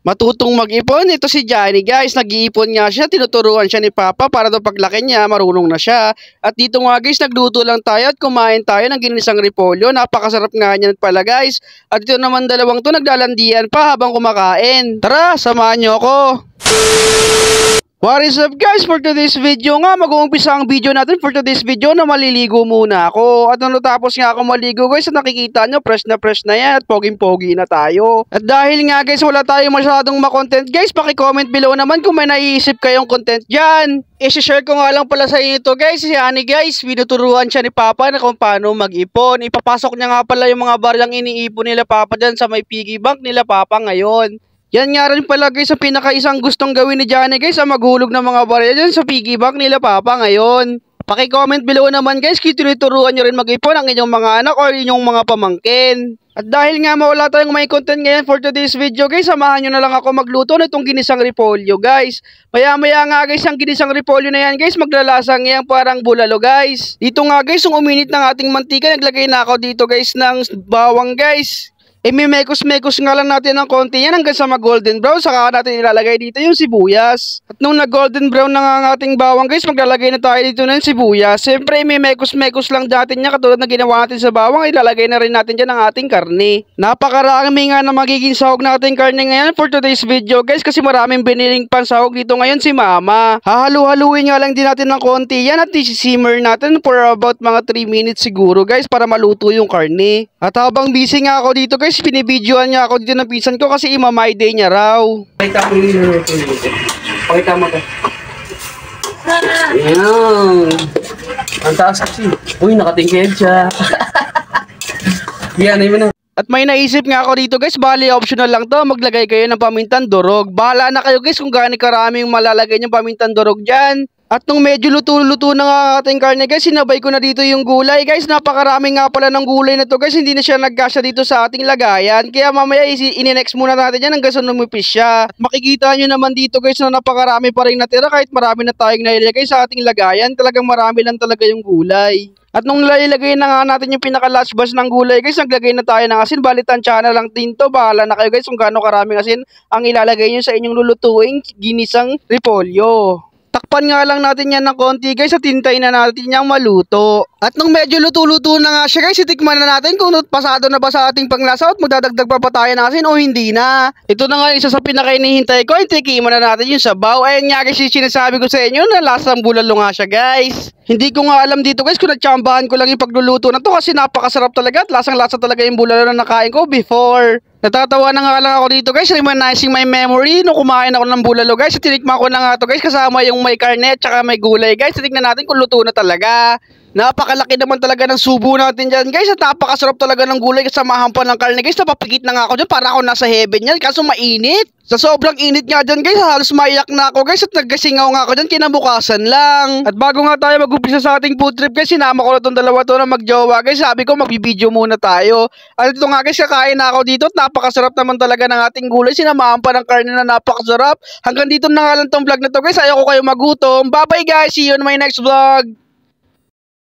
Matutong mag-ipon, ito si Johnny guys, nag-iipon nga siya, tinuturuan siya ni Papa para daw paglaki niya, marunong na siya. At dito nga guys, nagluto lang tayo at kumain tayo ng ginisang repolyo, napakasarap nga niyan pala guys. At ito naman dalawang to, naglalandian pa habang kumakain. Tara, samahan niyo ako! What is up guys, for today's video nga, mag-uumpisa ang video natin for today's video na maliligo muna ako. At nung natapos nga ako maligo guys, at nakikita nyo, fresh na yan at poging-pogi na tayo. At dahil nga guys, wala tayong masyadong makontent guys, paki-comment below naman kung may naiisip kayong content dyan. I-share ko nga lang pala sa inyo to guys, si Ani guys, binuturuan siya ni Papa na kung paano mag-ipon. Ipapasok niya nga pala yung mga baryang iniipon nila Papa dyan sa may piggy bank nila Papa ngayon. Yan nga rin pala guys ang pinaka-isang gustong gawin ni Johnny guys, ang maghulog ng mga barya dyan sa piggy bank nila Papa ngayon. Paki-comment below naman guys kung tinuturuan nyo rin mag-ipon ang inyong mga anak o inyong mga pamangkin. At dahil nga mawala tayong may content ngayon for today's video guys, samahan nyo na lang ako magluto na itong ginisang repolyo guys. Maya nga guys ang ginisang repolyo na yan guys, maglalasang yan parang bulalo guys. Dito nga guys, yung uminit ng ating mantika, naglagay na ako dito guys ng bawang guys. May mekos-mekos nga lang natin ng konti yan hanggang sa mag-golden brown, saka natin ilalagay dito yung sibuyas. At nung nag-golden brown na nga ang ating bawang guys, maglalagay na tayo dito ng sibuyas. Siyempre may mekos-mekos lang natin niya katulad na ginawa natin sa bawang, ilalagay na rin natin dyan ang ating karne. Napakarami nga na magiging sahog natin karne ngayon for today's video guys, kasi maraming biniling pansahog dito ngayon si Mama. Hahalu-haluin nga lang din natin ng konti yan at i-simmer natin for about mga 3 minutes siguro guys para maluto yung karne. At habang busy nga ako dito guys, binibidyoan niya ako dito ng pinsan ko kasi ima-my day niya raw. Pakita mo yung niluto dito. Pakita mo ka. Ayan. Ang taas kasi. Uy, nakatingkid siya. Yan, ayun na. At may naisip nga ako dito guys, bali optional lang to, maglagay kayo ng pamintang durog. Bahala na kayo guys kung gaano karami yung malalagay niyong pamintang durog dyan. At nung medyo luto-luto na nga ating karne guys, sinabay ko na dito yung gulay guys. Napakarami nga pala ng gulay na to guys, hindi na siya nagkasya dito sa ating lagayan. Kaya mamaya ininext muna natin yan hanggang sa numipis siya. At makikita nyo naman dito guys na napakarami pa rin natira kahit marami na tayong nailagay sa ating lagayan. Talagang marami lang talaga yung gulay. At nung ilalagay na nga natin yung pinaka-last batch ng gulay guys, naglagay na tayo ng asin. Bali tansya na lang din to. Bahala na kayo guys kung gaano karaming asin ang ilalagay nyo sa inyong lulutuing ginisang repolyo. Takpan nga lang natin yan ng konti guys at hintayin na natin yung maluto. At nung medyo luto-luto na nga siya guys, itikman na natin kung pasado na ba sa ating panglasa at magdadagdag pa tayo ng asin o hindi na. Ito na nga isa sa pinaka-inihintay ko, tikiman na natin yung sabaw. Ayan nga guys yung sinasabi ko sa inyo na lasang bulalo nga siya guys. Hindi ko nga alam dito guys kung nagtsambahan ko lang yung pagluluto na to kasi napakasarap talaga at lasang-lasa talaga yung bulalo na nakain ko before. Natatawa na nga lang ako dito guys, reminiscing my memory nung kumain ako ng bulalo guys. Tinikman ko na nga to guys kasama yung may karne at saka may gulay guys. Tignan natin kung luto na talaga. Napakalaki naman talaga ng subo natin dyan guys at napakasarap talaga ng gulay kasamahan pa ng karne guys. Napapikit na nga ako dyan para ako nasa heaven yan kaso mainit. Sa sobrang init nga dyan guys, halos maiyak na ako guys at nagkasingaw nga ako dyan kinabukasan lang. At bago nga tayo mag-umpisa sa ating food trip guys, sinama ko na itong dalawa to na magjowa guys. Sabi ko magbibideo muna tayo. At ito nga guys, kakain na ako dito at napakasarap naman talaga ng ating gulay. Sinamahan pa ng karne na napakasarap. Hanggang dito na nga lang tong vlog na to guys, ayaw ko kayo magutom. Bye bye guys, see you on my next vlog.